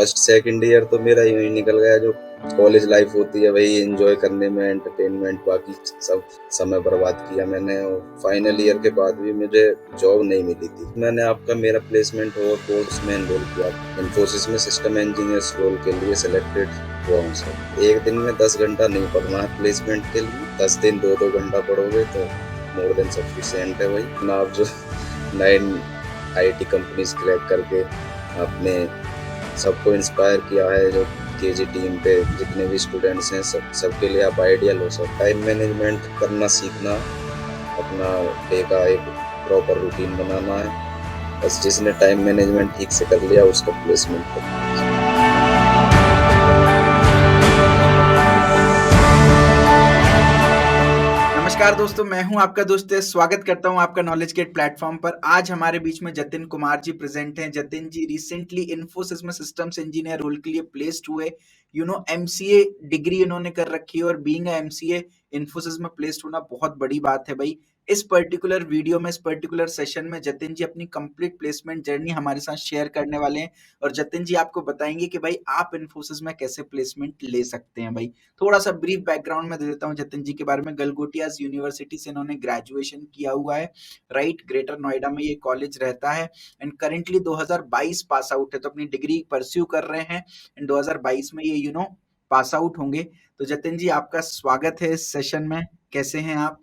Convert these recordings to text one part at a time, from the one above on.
First second year तो मेरा यूं ही निकल गया। जो कॉलेज लाइफ होती है वही एंजॉय करने में, एंटरटेनमेंट, बाकी सब समय बर्बाद किया मैंने। और फाइनल ईयर के बाद भी मुझे जॉब नहीं मिली थी। मैंने आपका मेरा प्लेसमेंट हुआ कोर्स में एनरोल किया, इन्फोसिस में सिस्टम इंजीनियर्स रोल के लिए सिलेक्टेड हुआ हूँ सर। एक दिन में 10 घंटा नहीं पढ़ना है प्लेसमेंट के लिए, 10 दिन 2-2 घंटा पढ़ोगे तो मोर देन सफिशिएंट है। वही ना, आप जो 9 आईटी कंपनीज क्रैक करके आपने सबको इंस्पायर किया है, जो केजी टीम पे जितने भी स्टूडेंट्स हैं सबके लिए आप आइडियल हो सर। टाइम मैनेजमेंट करना सीखना, अपना डे का एक प्रॉपर रूटीन बनाना है। बस जिसने टाइम मैनेजमेंट ठीक से कर लिया उसका प्लेसमेंट करना है। नमस्कार दोस्तों, मैं हूं आपका दोस्त। स्वागत करता हूं आपका नॉलेज गेट प्लेटफॉर्म पर। आज हमारे बीच में जतिन कुमार जी प्रेजेंट हैं। जतिन जी रिसेंटली इन्फोसिस में सिस्टम्स इंजीनियर रोल के लिए प्लेस्ड हुए। एमसीए डिग्री इन्होंने कर रखी है और बीइंग एमसीए इन्फोसिस में प्लेस्ड होना बहुत बड़ी बात है भाई। इस पर्टिकुलर वीडियो में, इस पर्टिकुलर सेशन में जतिन जी अपनी कंप्लीट प्लेसमेंट जर्नी हमारे साथ शेयर करने वाले हैं और जतिन जी आपको बताएंगे कि भाई आप इन्फोसिस में कैसे प्लेसमेंट ले सकते हैं। भाई थोड़ा सा ब्रीफ बैकग्राउंड में दे देता हूँ जतिन जी के बारे में। गलगोटियाज यूनिवर्सिटी से इन्होंने ग्रेजुएशन किया हुआ है, राइट। ग्रेटर नोएडा में ये कॉलेज रहता है एंड करेंटली 2022 पास आउट है, तो अपनी डिग्री परस्यू कर रहे हैं एंड 2022 में ये पास आउट होंगे। तो जतिन जी आपका स्वागत है इस सेशन में। कैसे हैं आप?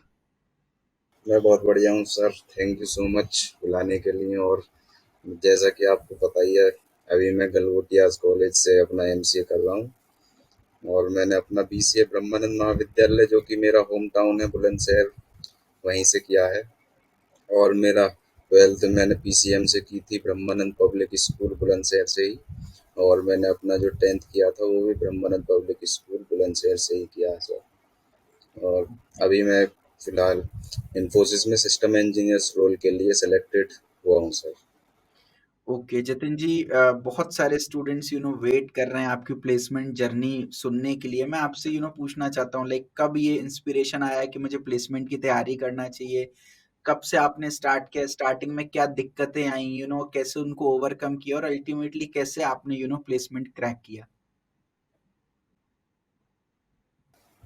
मैं बहुत बढ़िया हूँ sir, thank you so much बुलाने के लिए। और जैसा कि आपको पता ही है, अभी मैं गलगोटियाज कॉलेज से अपना एमसीए कर रहा हूँ। और मैंने अपना बीसीए ब्रह्मानंद महाविद्यालय, जो कि मेरा होम टाउन है बुलंदशहर, वहीं से किया है। और मेरा 12th मैंने पीसीएम से की थी, ब्रह्मानंद पब्लिक स्कूल बुलंदशहर से ही। और मैंने अपना जो 10th किया था वो भी ब्रह्मानंद पब्लिक स्कूल बुलंदशहर से ही किया है सर। और अभी मैं फिलहाल इन्फोसिस में सिस्टम इंजीनियर्स रोल के लिए सिलेक्टेड हुआ हूँ सर। ओके जतिन जी, बहुत सारे स्टूडेंट्स वेट कर रहे हैं आपकी प्लेसमेंट जर्नी सुनने के लिए। मैं आपसे पूछना चाहता हूँ, लाइक कब ये इंस्पिरेशन आया कि मुझे प्लेसमेंट की तैयारी करना चाहिए? कब से आपने स्टार्ट किया? स्टार्टिंग में क्या दिक्कतें आई, कैसे उनको ओवरकम किया और अल्टीमेटली कैसे आपने प्लेसमेंट क्रैक किया?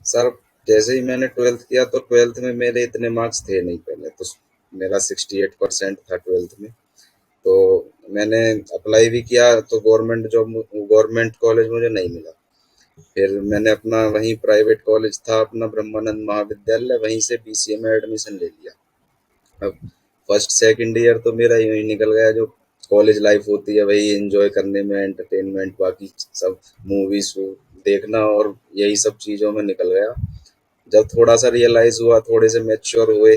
सर, जैसे ही मैंने 12th किया तो 12th में मेरे इतने मार्क्स थे नहीं पहले तो। मेरा 68% था 12th में। तो मैंने अप्लाई भी किया तो गवर्नमेंट जॉब, गवर्नमेंट कॉलेज मुझे नहीं मिला। फिर मैंने अपना वहीं प्राइवेट कॉलेज था अपना ब्रह्मानंद महाविद्यालय, वहीं से बीसीए में एडमिशन ले लिया। अब फर्स्ट सेकंड ईयर तो मेरा यूं ही निकल गया। जो कॉलेज लाइफ होती है वही एंजॉय करने में, एंटरटेनमेंट, बाकी सब मूवीज देखना और यही सब चीज़ों में निकल गया। जब थोड़ा सा रियलाइज हुआ, थोड़े से मैच्योर हुए,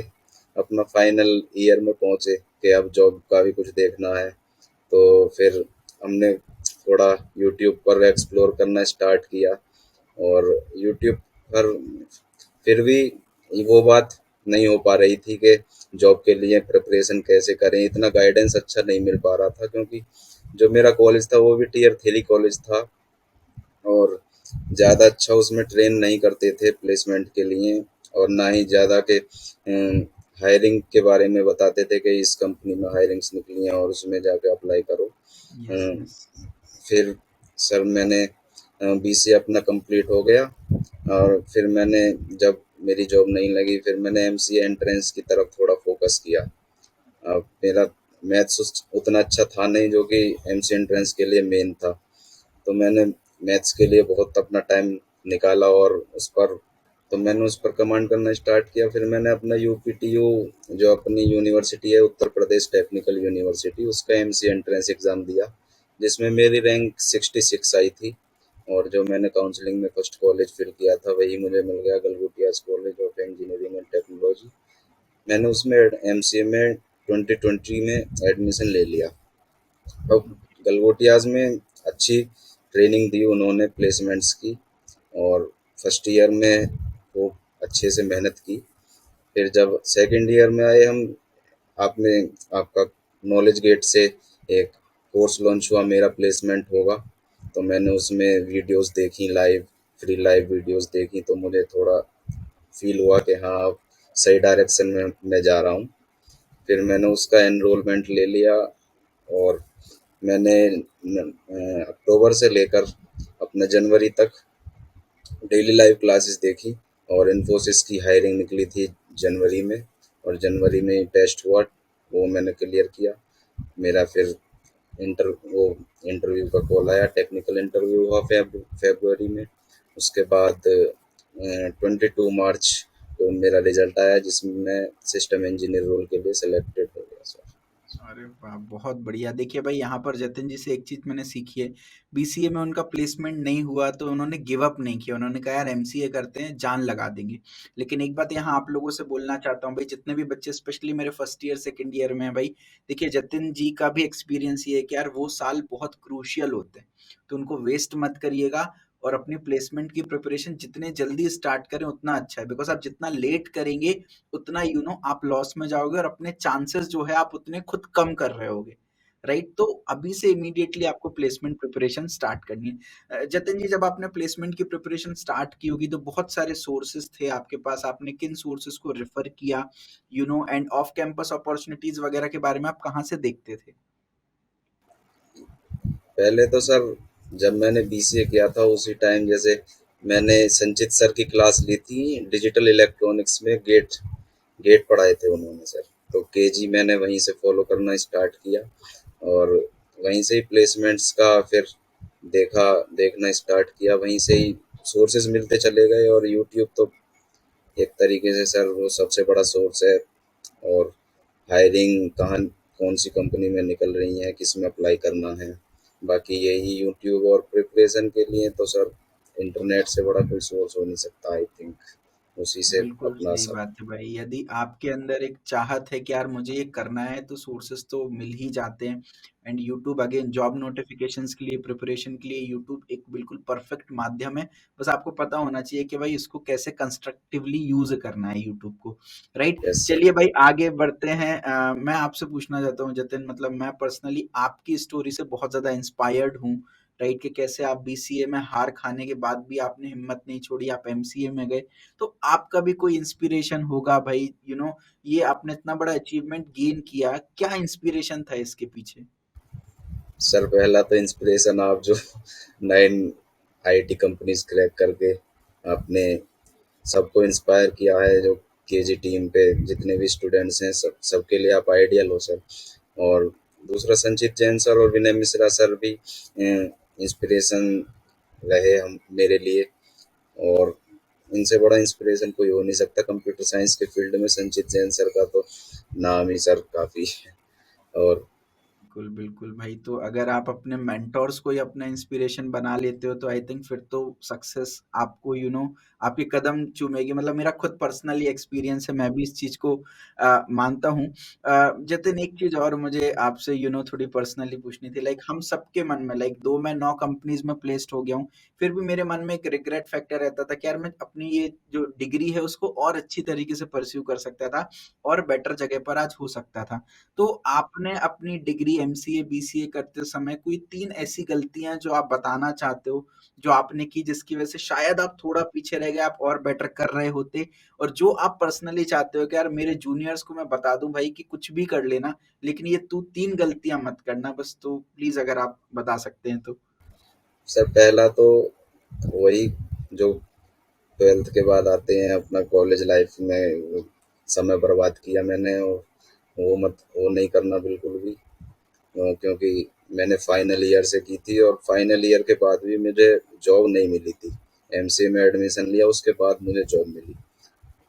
अपना फाइनल ईयर में पहुंचे कि अब जॉब का भी कुछ देखना है, तो फिर हमने थोड़ा यूट्यूब पर एक्सप्लोर करना स्टार्ट किया। और यूट्यूब पर फिर भी वो बात नहीं हो पा रही थी कि जॉब के लिए प्रिपरेशन कैसे करें। इतना गाइडेंस अच्छा नहीं मिल पा रहा था, क्योंकि जो मेरा कॉलेज था वो भी टियर 3 कॉलेज था। और ज़्यादा अच्छा उसमें ट्रेन नहीं करते थे प्लेसमेंट के लिए। और ना ही ज़्यादा के हायरिंग के बारे में बताते थे कि इस कंपनी में हायरिंग्स निकली हैं और उसमें जाके अप्लाई करो। यस अ, यस। फिर सर मैंने बीसीए अपना कंप्लीट हो गया। और फिर मैंने, जब मेरी जॉब नहीं लगी, फिर मैंने एमसीए एंट्रेंस की तरफ थोड़ा फोकस किया। मेरा मैथ्स उतना अच्छा था नहीं जो कि एमसीए एंट्रेंस के लिए मेन था। तो मैंने मैथ्स के लिए बहुत अपना टाइम निकाला और उस पर कमांड करना स्टार्ट किया। फिर मैंने अपना यूपीटीयू, जो अपनी यूनिवर्सिटी है उत्तर प्रदेश टेक्निकल यूनिवर्सिटी, उसका एमसीए एंट्रेंस एग्ज़ाम दिया, जिसमें मेरी रैंक 66 आई थी। और जो मैंने काउंसलिंग में फर्स्ट कॉलेज फिल किया था वही मुझे मिल गया, Galgotias college of engineering and technology. मैंने उसमें एमसीए में 2020 में एडमिशन ले लिया। अब गलगोटियाज में अच्छी ट्रेनिंग दी उन्होंने प्लेसमेंट्स की। और फर्स्ट ईयर में वो अच्छे से मेहनत की। फिर जब सेकंड ईयर में आए हम, आपने आपका नॉलेज गेट से एक कोर्स लॉन्च हुआ, मेरा प्लेसमेंट होगा। तो मैंने उसमें वीडियोस देखी, लाइव फ्री लाइव वीडियोस देखी, तो मुझे थोड़ा फील हुआ कि हाँ, अब सही डायरेक्शन में मैं जा रहा हूँ। फिर मैंने उसका एनरोलमेंट ले लिया। और मैंने अक्टूबर से लेकर अपने जनवरी तक डेली लाइव क्लासेस देखी, और इन्फोसिस की हायरिंग निकली थी जनवरी में, और जनवरी में ही टेस्ट हुआ, वो मैंने क्लियर किया। मेरा फिर वो इंटरव्यू का कॉल आया, टेक्निकल इंटरव्यू हुआ फेब्रुअरी में। उसके बाद 22 मार्च को मेरा रिजल्ट आया, जिसमें मैं सिस्टम इंजीनियर रोल के लिए सिलेक्टेड हो गया सर। अरे वाह! बहुत बढ़िया। देखिए भाई, यहाँ पर जतिन जी से एक चीज़ मैंने सीखी है, बीसीए में उनका प्लेसमेंट नहीं हुआ तो उन्होंने गिव अप नहीं किया। उन्होंने कहा यार एमसीए करते हैं, जान लगा देंगे। लेकिन एक बात यहाँ आप लोगों से बोलना चाहता हूँ भाई, जितने भी बच्चे स्पेशली मेरे फर्स्ट ईयर, सेकंड ईयर में हैं भाई, देखिए जतिन जी का भी एक्सपीरियंस ये है कि यार वो साल बहुत क्रूशियल होते हैं। तो उनको वेस्ट मत करिएगा, और अपनी प्लेसमेंट की प्रिपरेशन जितने जल्दी स्टार्ट करें उतना अच्छा है। बिकॉज़ आप जितना लेट करेंगे उतना आप लॉस में जाओगे, और अपने चांसेस जो है आप उतने खुद कम कर रहे होगे, राइट? तो अभी से इमीडिएटली आपको प्लेसमेंट प्रिपरेशन स्टार्ट करनी है। जतिन जी, जब आपने प्लेसमेंट की प्रिपरेशन स्टार्ट की होगी तो बहुत सारे सोर्सेज थे आपके पास, आपने किन सोर्सेज को रेफर किया, एंड ऑफ कैंपस अपॉर्चुनिटीज वगैरह के बारे में आप कहाँ से देखते थे? पहले तो सर, जब मैंने बीसीए किया था उसी टाइम, जैसे मैंने संचित सर की क्लास ली थी डिजिटल इलेक्ट्रॉनिक्स में, गेट गेट पढ़ाए थे उन्होंने सर। तो केजी मैंने वहीं से फॉलो करना स्टार्ट किया, और वहीं से ही प्लेसमेंट्स का फिर देखना स्टार्ट किया, वहीं से ही सोर्सेज मिलते चले गए। और यूट्यूब तो एक तरीके से सर वो सबसे बड़ा सोर्स है। और हायरिंग कहाँ, कौन सी कंपनी में निकल रही है, किस में अप्लाई करना है, बाकी यही यूट्यूब। और प्रिपरेशन के लिए तो सर इंटरनेट से बड़ा कोई सोर्स हो नहीं सकता, आई थिंक उसी से बिल्कुल अपना सही सब। बात है भाई। यदि आपके अंदर एक चाहत है कि यार मुझे ये करना है, तो सोर्सेस तो मिल ही जाते हैं। And YouTube again, job notifications के लिए, प्रिपरेशन के लिए यूट्यूब एक बिल्कुल परफेक्ट माध्यम है। बस आपको पता होना चाहिए कि भाई इसको कैसे कंस्ट्रक्टिवली यूज करना है यूट्यूब को, राइट? Yes sir. चलिए भाई आगे बढ़ते हैं। मैं आपसे पूछना चाहता हूँ जतिन, मतलब मैं पर्सनली आपकी स्टोरी से बहुत ज्यादा इंस्पायर्ड हूँ, राइट? कि कैसे आप बीसीए में हार खाने के बाद भी आपने हिम्मत नहीं छोड़ी, आप एमसीए में गए। तो आपका भी कोई इंस्पिरेशन होगा भाई, ये आपने इतना बड़ा अचीवमेंट गेन किया, क्या इंस्पिरेशन था इसके पीछे? सर पहला तो इंस्पिरेशन, आप जो 9 आईटी कंपनीज क्रैक करके आपने सबको इंस्पायर किया है, जो केजी टीम पे जितने भी स्टूडेंट्स हैं, सबके लिए आप आइडियल हो सर। और दूसरा, संचित जैन सर और विनय मिश्रा सर भी इंस्पिरेशन रहे हम मेरे लिए। और इनसे बड़ा इंस्पिरेशन कोई हो नहीं सकता कंप्यूटर साइंस के फील्ड में, संचित जैन सर का तो नाम ही सर काफ़ी है। और बिल्कुल, बिल्कुल भाई। तो अगर आप अपने मेंटोर्स को ही अपना इंस्पिरेशन बना लेते हो तो आई थिंक फिर तो सक्सेस आपको आपके कदम चूमेगी। मतलब मेरा खुद पर्सनली एक्सपीरियंस है, मैं भी इस चीज़ को मानता हूँ। जतिन, एक चीज़ और मुझे आपसे थोड़ी पर्सनली पूछनी थी। लाइक हम सबके मन में, लाइक दो मैं 9 कंपनीज़ में प्लेस्ड हो गया हूँ, फिर भी मेरे मन में एक रिग्रेट फैक्टर रहता था कि यार मैं अपनी ये जो डिग्री है उसको और अच्छी तरीके से परस्यू कर सकता था, और बेटर जगह पर आज हो सकता था। तो आपने अपनी डिग्री एमसीए, बीसीए करते समय कोई 3 ऐसी गलतियाँ जो आप बताना चाहते हो, जो आपने की जिसकी वज़ह से शायद आप थोड़ा पीछे रह गए, आप और बेटर कर रहे होते, और जो आप पर्सनली चाहते हो कि यार मेरे जूनियर्स को मैं बता दूँ भाई कि कुछ भी कर लेना, लेकिन ये तू 3 गलतियाँ मत करना बस। तो प्लीज़ अगर आप बता सकते हैं तो? सर पहला तो वही, जो 12th के बाद आते हैं अपना कॉलेज लाइफ में, समय बर्बाद किया मैंने। और वो नहीं करना बिल्कुल भी। क्योंकि मैंने फाइनल ईयर से की थी, और फाइनल ईयर के बाद भी मुझे जॉब नहीं मिली थी। एमसीए में एडमिशन लिया, उसके बाद मुझे जॉब मिली।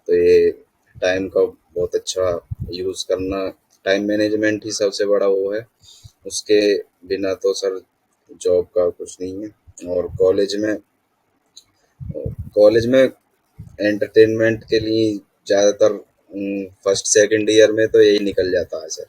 तो ये टाइम का बहुत अच्छा यूज़ करना, टाइम मैनेजमेंट ही सबसे बड़ा वो है। उसके बिना तो सर जॉब का कुछ नहीं है। और कॉलेज में एंटरटेनमेंट के लिए ज़्यादातर फर्स्ट सेकंड ईयर में तो यही निकल जाता है सर।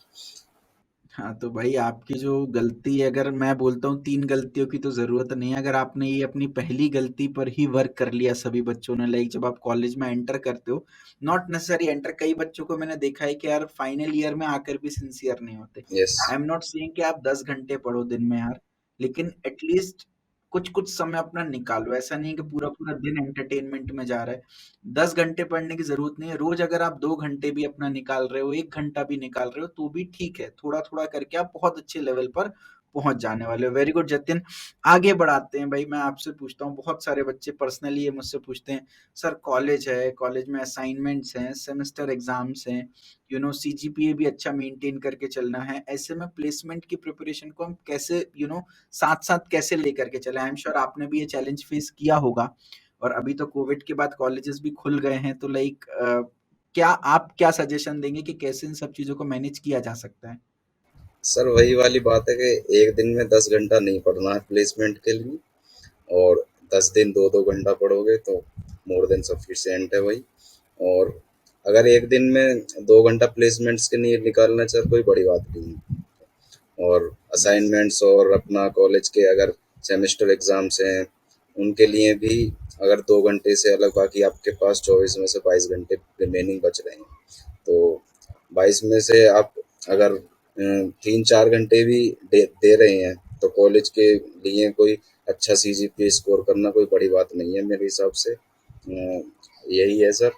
हाँ, तो भाई आपकी जो गलती है, अगर मैं बोलता हूँ 3 गलतियों की तो ज़रूरत नहीं है। अगर आपने ये अपनी पहली गलती पर ही वर्क कर लिया सभी बच्चों ने, लाइक जब आप कॉलेज में एंटर करते हो, नॉट नेसेसरी एंटर, कई बच्चों को मैंने देखा है कि यार फाइनल ईयर में आकर भी सिंसियर नहीं होते। Yes I am not saying कि आप 10 घंटे पढ़ो दिन में यार, लेकिन एटलीस्ट कुछ-कुछ समय अपना निकालो। ऐसा नहीं है कि पूरा-पूरा दिन एंटरटेनमेंट में जा रहा है। 10 घंटे पढ़ने की ज़रूरत नहीं है। रोज़ अगर आप 2 घंटे भी अपना निकाल रहे हो, 1 घंटा भी निकाल रहे हो, तो भी ठीक है। थोड़ा-थोड़ा करके आप बहुत अच्छे लेवल पर पहुँच जाने वाले हो। Very good Jatin. आगे बढ़ाते हैं भाई, मैं आपसे पूछता हूँ, बहुत सारे बच्चे पर्सनली ये मुझसे पूछते हैं, सर कॉलेज है, कॉलेज में असाइनमेंट्स हैं, सेमेस्टर एग्ज़ाम्स हैं, सीजीपीए भी अच्छा मेंटेन करके चलना है। ऐसे में प्लेसमेंट की प्रिपरेशन को हम कैसे साथ-साथ कैसे लेकर के चलें? आई एम श्योर आपने भी ये चैलेंज फेस किया होगा, और अभी तो कोविड के बाद कॉलेजेस भी खुल गए हैं, तो क्या आप क्या सजेशन देंगे कि कैसे इन सब चीज़ों को मैनेज किया जा सकता है? सर वही वाली बात है कि एक दिन में 10 घंटा नहीं पढ़ना है प्लेसमेंट के लिए, और 10 दिन 2-2 घंटा पढ़ोगे तो मोर देन सफिशिएंट है वही। और अगर एक दिन में 2 घंटा प्लेसमेंट्स के लिए निकालना सर कोई बड़ी बात नहीं है। और यस। असाइनमेंट्स और अपना कॉलेज के अगर सेमेस्टर एग्जाम्स हैं उनके लिए भी अगर 2 घंटे से अलग, बाकी आपके पास 24 में से 22 घंटे रिमेनिंग बच रहे हैं, तो 22 में से आप अगर 3-4 घंटे भी दे रहे हैं तो कॉलेज के लिए कोई अच्छा सीजीपीए स्कोर करना कोई बड़ी बात नहीं है मेरे हिसाब से। यही है सर।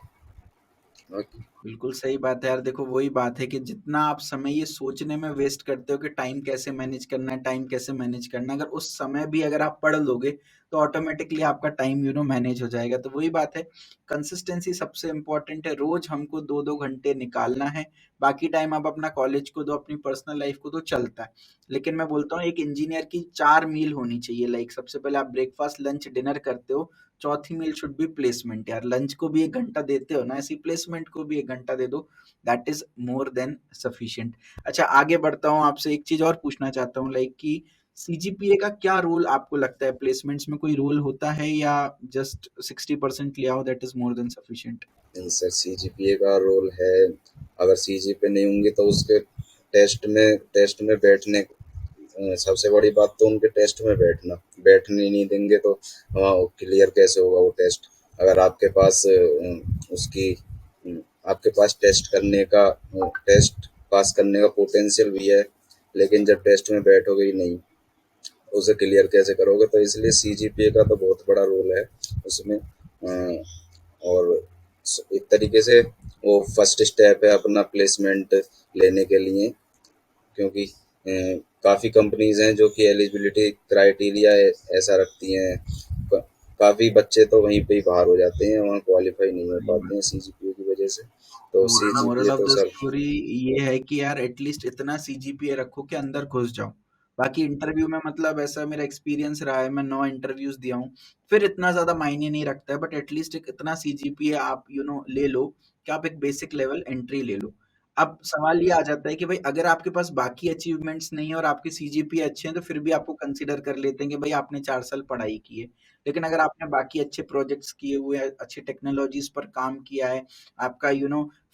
बाकी बिल्कुल सही बात है यार। देखो वही बात है कि जितना आप समय ये सोचने में वेस्ट करते हो कि टाइम कैसे मैनेज करना है, टाइम कैसे मैनेज करना है, अगर उस समय भी अगर आप पढ़ लोगे तो ऑटोमेटिकली आपका टाइम मैनेज हो जाएगा। तो वही बात है, कंसिस्टेंसी सबसे इम्पोर्टेंट है। रोज हमको 2-2 घंटे निकालना है, बाकी टाइम आप अपना कॉलेज को दो, अपनी पर्सनल लाइफ को दो, चलता है। लेकिन मैं बोलता हूँ एक इंजीनियर की 4 मील होनी चाहिए। सबसे पहले आप ब्रेकफास्ट लंच डिनर करते हो, चौथी मील शुड बी प्लेसमेंट। यार लंच को भी 1 घंटा देते हो ना, ऐसी प्लेसमेंट को भी 1 घंटा दे दो, that is more than sufficient. अच्छा आगे बढ़ता हूँ, आपसे एक चीज और पूछना चाहता हूँ, कि सीजीपीए का क्या रोल आपको लगता है? प्लेसमेंट्स में कोई रोल होता है या जस्ट 60% ले आओ that is more than sufficient? नहीं सर, सीजीपीए का रोल है। अगर सीजीपीए नहीं होंगे तो उसके टेस्ट में बैठने, सबसे बड़ी बात तो उनके टेस्ट में बैठने नहीं देंगे तो क्लियर कैसे होगा वो टेस्ट। अगर उसकी आपके पास टेस्ट पास करने का पोटेंशियल भी है, लेकिन जब टेस्ट में बैठोगे ही नहीं तो उसे क्लियर कैसे करोगे। तो इसलिए सीजीपीए का तो बहुत बड़ा रोल है उसमें। और एक तरीके से वो फर्स्ट स्टेप है अपना प्लेसमेंट लेने के लिए, क्योंकि काफ़ी कंपनीज हैं जो कि एलिजिबिलिटी क्राइटेरिया ऐसा रखती हैं। काफ़ी बच्चे तो वहीं पे ही बाहर हो जाते हैं, वहाँ क्वालिफाई नहीं हो सही पाते हैं बात है। सीजीपीए की वजह से। तो मोरल सीजीपीए ऑफ तो द सर स्टोरी ये है कि यार एटलीस्ट इतना सीजीपीए रखो कि अंदर घुस जाओ। बाकी इंटरव्यू में, ऐसा मेरा एक्सपीरियंस रहा है, मैं 9 इंटरव्यूज दिया हूँ, फिर इतना ज्यादा मायने नहीं रखता है, बट एटलीस्ट एक इतना सीजीपीए आप ले लो कि आप एक बेसिक लेवल एंट्री ले लो। अब सवाल ये आ जाता है कि भाई अगर आपके पास बाकी अचीवमेंट्स नहीं है और आपके सीजीपीए अच्छे हैं, तो फिर भी आपको कंसीडर कर लेते हैं कि भाई आपने 4 साल पढ़ाई की है। लेकिन अगर आपने बाकी अच्छे प्रोजेक्ट्स किए हुए हैं, अच्छी टेक्नोलॉजीज पर काम किया है, आपका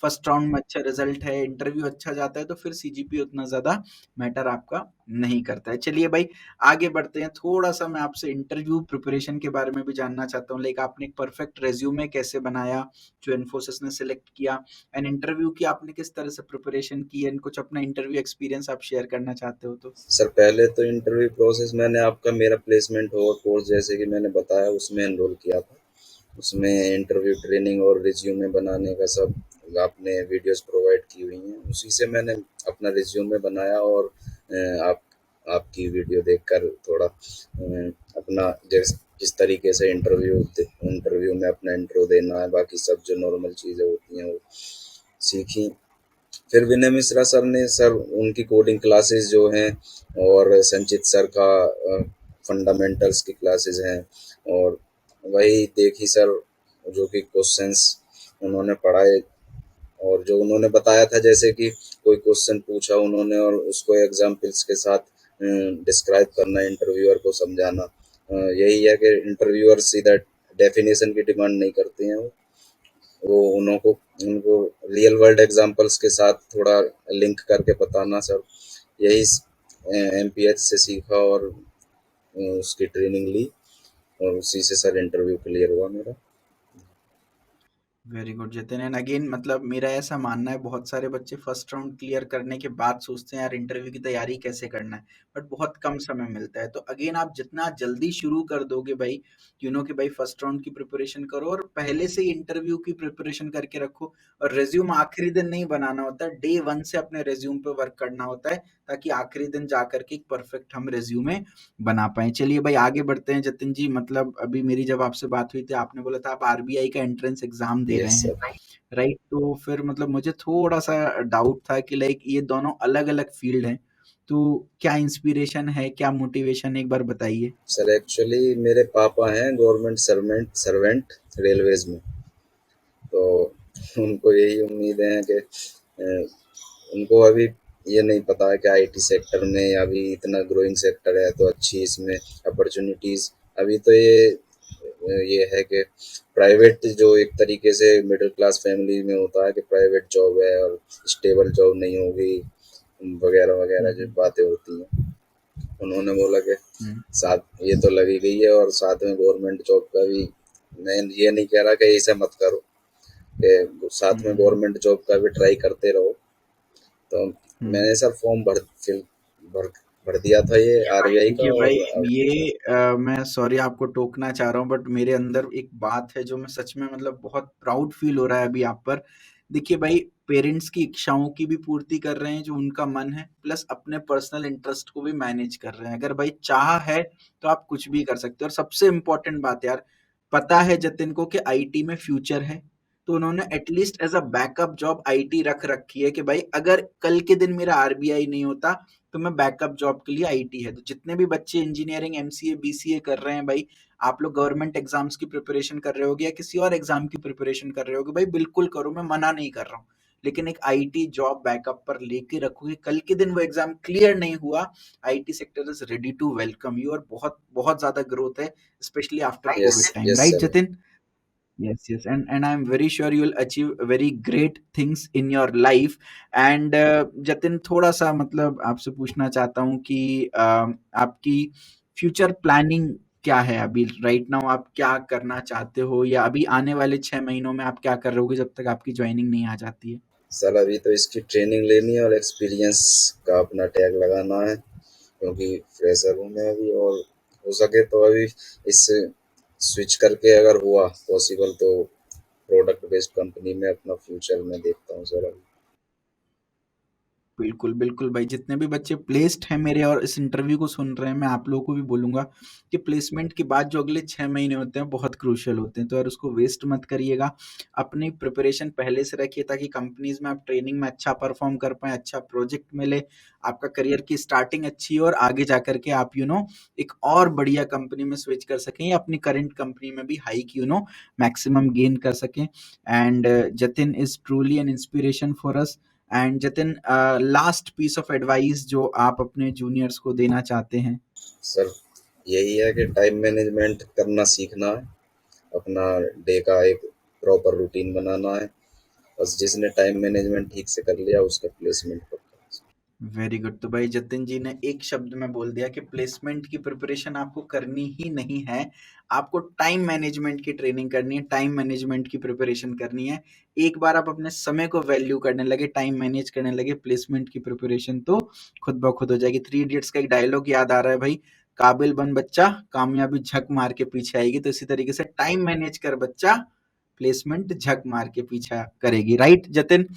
फर्स्ट राउंड में अच्छा रिजल्ट है, इंटरव्यू अच्छा जाता है, तो फिर सीजीपी उतना ज्यादा मैटर आपका नहीं करता है। चलिए भाई आगे बढ़ते हैं, थोड़ा सा मैं आपसे इंटरव्यू प्रिपरेशन के बारे में भी जानना चाहता हूँ। आपने एक परफेक्ट रेज्यूमे कैसे बनाया जो इन्फोसिस ने सिलेक्ट किया, एंड इंटरव्यू की आपने किस तरह से प्रिपरेशन की, एंड कुछ अपना इंटरव्यू एक्सपीरियंस आप शेयर करना चाहते हो तो? सर पहले तो इंटरव्यू प्रोसेस मैंने आपका मेरा प्लेसमेंट हो कोर्स जैसे कि मैंने बताया उसमें एनरोल किया था। उसमें इंटरव्यू ट्रेनिंग और रिज्यूमे बनाने का सब आपने वीडियोस प्रोवाइड की हुई हैं, उसी से मैंने अपना रिज्यूमे बनाया। और आप आपकी वीडियो देखकर थोड़ा अपना किस तरीके से इंटरव्यू में अपना इंट्रो देना है, बाकी सब जो नॉर्मल चीज़ें होती हैं वो सीखी। फिर विनय मिश्रा सर उनकी कोडिंग क्लासेस जो हैं, और संचित सर का फंडामेंटल्स की क्लासेस हैं, और वही देखी सर जो कि क्वेश्चंस उन्होंने पढ़ाए, और जो उन्होंने बताया था जैसे कि कोई क्वेश्चन पूछा उन्होंने और उसको एग्जाम्पल्स के साथ डिस्क्राइब करना, इंटरव्यूअर को समझाना। यही है कि इंटरव्यूअर सीधा डेफिनेशन की डिमांड नहीं करते हैं, वो उनको रियल वर्ल्ड एग्जांपल्स के साथ थोड़ा लिंक करके बताना सर। यही एमपीएच से सीखा और उसकी ट्रेनिंग ली, और उसी से सर इंटरव्यू क्लियर हुआ मेरा। Very good Jitin, and again मेरा ऐसा मानना है, बहुत सारे बच्चे फर्स्ट राउंड क्लियर करने के बाद सोचते हैं यार इंटरव्यू की तैयारी कैसे करना है, बट बहुत कम समय मिलता है। तो अगेन आप जितना जल्दी शुरू कर दोगे भाई, कि भाई फर्स्ट राउंड की प्रिपरेशन करो और पहले से ही इंटरव्यू की प्रिपरेशन करके रखो। और रेज्यूम आखिरी दिन नहीं बनाना होता है, डे 1 से अपने रेज्यूम पे वर्क करना होता है, ताकि आखिरी दिन जाकर के एक परफेक्ट हम रिज्यूमे बना पाएँ। चलिए भाई आगे बढ़ते हैं जतिन जी, मतलब अभी मेरी जब आपसे बात हुई थी आपने बोला था आप आरबीआई का एंट्रेंस एग्ज़ाम दे रहे यस हैं, सर। राइट? तो फिर मतलब मुझे थोड़ा-सा डाउट था कि लाइक ये दोनों अलग-अलग फ़ील्ड हैं, तो क्या इंस्पिरेशन है, क्या मोटिवेशन है, एक बार बताइए? सर एक्चुअली मेरे पापा हैं गवर्नमेंट सर्वेंट सर्वेंट रेलवेज में, तो उनको यही उम्मीदें हैं कि उनको अभी ये नहीं पता है कि आईटी सेक्टर में अभी इतना ग्रोइंग सेक्टर है, तो अच्छी इसमें अपॉर्चुनिटीज़ अभी तो ये है कि प्राइवेट जो एक तरीके से मिडिल क्लास फैमिली में होता है कि प्राइवेट जॉब है और स्टेबल जॉब नहीं होगी वगैरह हुँ, वगैरह जो हुँ, बातें होती हैं, उन्होंने बोला कि हुँ, साथ ये तो लगी गई है और साथ में गवर्नमेंट जॉब का भी, मैं ये नहीं कह रहा कि इसे मत करो, कि हुँ, साथ में हुँ, हुँ। गवर्नमेंट जॉब का भी ट्राई करते रहो। तो हुँ। मैंने सर फॉर्म भर भर दिया था ये आरबीआई का देखिए भाई, और अब ये मैं सॉरी आपको टोकना चाह रहा हूँ बट मेरे अंदर एक बात है जो मैं सच में मतलब बहुत प्राउड फील हो रहा है अभी आप पर। देखिए भाई, पेरेंट्स की इच्छाओं की भी पूर्ति कर रहे हैं जो उनका मन है, प्लस अपने पर्सनल इंटरेस्ट को भी मैनेज कर रहे हैं। अगर भाई चाह है तो आप कुछ भी कर सकते हो और सबसे इम्पोर्टेंट बात यार, पता है जतिन को कि आईटी में फ्यूचर है, तो उन्होंने at least as a backup job IT रख रखी है कि भाई अगर कल के दिन मेरा आरबीआई नहीं होता तो मैं बैकअप जॉब के लिए आईटी है। तो जितने भी बच्चे इंजीनियरिंग, एमसीए, बीसीए कर रहे हैं भाई, आप लोग गवर्नमेंट एग्जाम्स की प्रिपरेशन कर रहे होगे या किसी और एग्जाम की प्रिपरेशन कर रहे होगे, भाई बिल्कुल करो, मैं मना नहीं कर रहा हूँ। लेकिन एक आईटी जॉब बैकअप पर लेके रखोगे, कल के दिन वो एग्जाम क्लियर नहीं हुआ, IT sector is ready to welcome you और बहुत बहुत ज्यादा ग्रोथ है, specially after yes covid time, yes right sir. Jatin? Yes, yes, and I'm very sure you will achieve very great things in your life. And Jatin थोड़ा सा मतलब आपसे पूछना चाहता हूँ कि आपकी फ्यूचर प्लानिंग क्या है अभी राइट नाउ, आप क्या करना चाहते हो या अभी आने वाले 6 महीनों में आप क्या कर रहे होगे जब तक आपकी ज्वाइनिंग नहीं आ जाती है? सर अभी तो इसकी ट्रेनिंग लेनी है और एक्सपीरियंस का अपना टैग लगाना है, क्योंकि फ्रेशर हूँ मैं अभी, और हो सके तो अभी इस स्विच करके अगर हुआ पॉसिबल तो प्रोडक्ट बेस्ड कंपनी में अपना फ्यूचर में देखता हूँ सर अभी। बिल्कुल, बिल्कुल भाई, जितने भी बच्चे प्लेस्ड हैं मेरे और इस इंटरव्यू को सुन रहे हैं, मैं आप लोगों को भी बोलूँगा कि प्लेसमेंट के बाद जो अगले 6 महीने होते हैं, बहुत क्रूशियल होते हैं, तो यार उसको वेस्ट मत करिएगा। अपनी प्रिपरेशन पहले से रखिए ताकि कंपनीज़ में आप ट्रेनिंग में अच्छा परफ़ॉर्म कर पाएँ, अच्छा प्रोजेक्ट मिले, आपका करियर की स्टार्टिंग अच्छी हो और आगे जाकर के आप एक और बढ़िया कंपनी में स्विच कर सकें या अपनी करंट कंपनी में भी हाइक मैक्सिमम गेन कर सकें। And Jatin is truly an inspiration for us. And Jatin, last piece of advice जो आप अपने जूनियर्स को देना चाहते हैं? सर यही है कि टाइम मैनेजमेंट करना सीखना है, अपना डे का एक प्रॉपर रूटीन बनाना है, बस जिसने टाइम मैनेजमेंट ठीक से कर लिया उसका प्लेसमेंट पक्का है। Very good. तो भाई जतिन जी ने एक शब्द में बोल दिया कि प्लेसमेंट की प्रिपरेशन आपको करनी ही नहीं है, आपको टाइम मैनेजमेंट की ट्रेनिंग करनी है, टाइम मैनेजमेंट की प्रिपरेशन करनी है। एक बार आप अपने समय को वैल्यू करने लगे, टाइम मैनेज करने लगे, प्लेसमेंट की प्रिपरेशन तो खुद ब खुद हो जाएगी। थ्री इडियट्स का एक डायलॉग याद आ रहा है भाई, काबिल बन बच्चा, कामयाबी झक मार के पीछे आएगी। तो इसी तरीके से टाइम मैनेज कर बच्चा, प्लेसमेंट झक मार के पीछा करेगी, right Jatin?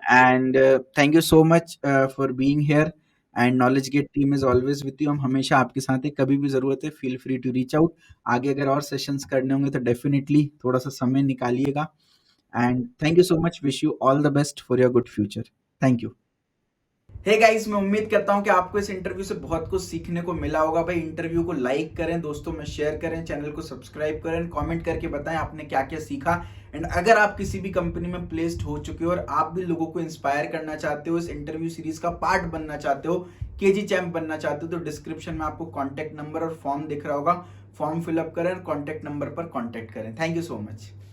And thank you so much for being here and knowledge gate team is always with you. हम हमेशा आपके साथ हैं, कभी भी ज़रूरत है feel free to reach out. आगे अगर और सेशंस करने होंगे तो डेफिनेटली थोड़ा सा समय निकालिएगा। And thank you so much, wish you all the best for your good future. Thank you. Hey guys, मैं उम्मीद करता हूं कि आपको इस इंटरव्यू से बहुत कुछ सीखने को मिला होगा। भाई इंटरव्यू को लाइक करें, दोस्तों में शेयर करें, चैनल को सब्सक्राइब करें, कमेंट करके बताएं आपने क्या क्या सीखा। एंड अगर आप किसी भी कंपनी में प्लेस्ड हो चुके हो और आप भी लोगों को इंस्पायर करना चाहते हो, इस इंटरव्यू सीरीज का पार्ट बनना चाहते हो, केजी चैंप बनना चाहते हो, तो डिस्क्रिप्शन में आपको कॉन्टैक्ट नंबर और फॉर्म दिख रहा होगा, फॉर्म फिलअप करें और कॉन्टैक्ट नंबर पर कॉन्टैक्ट करें। Thank you so much.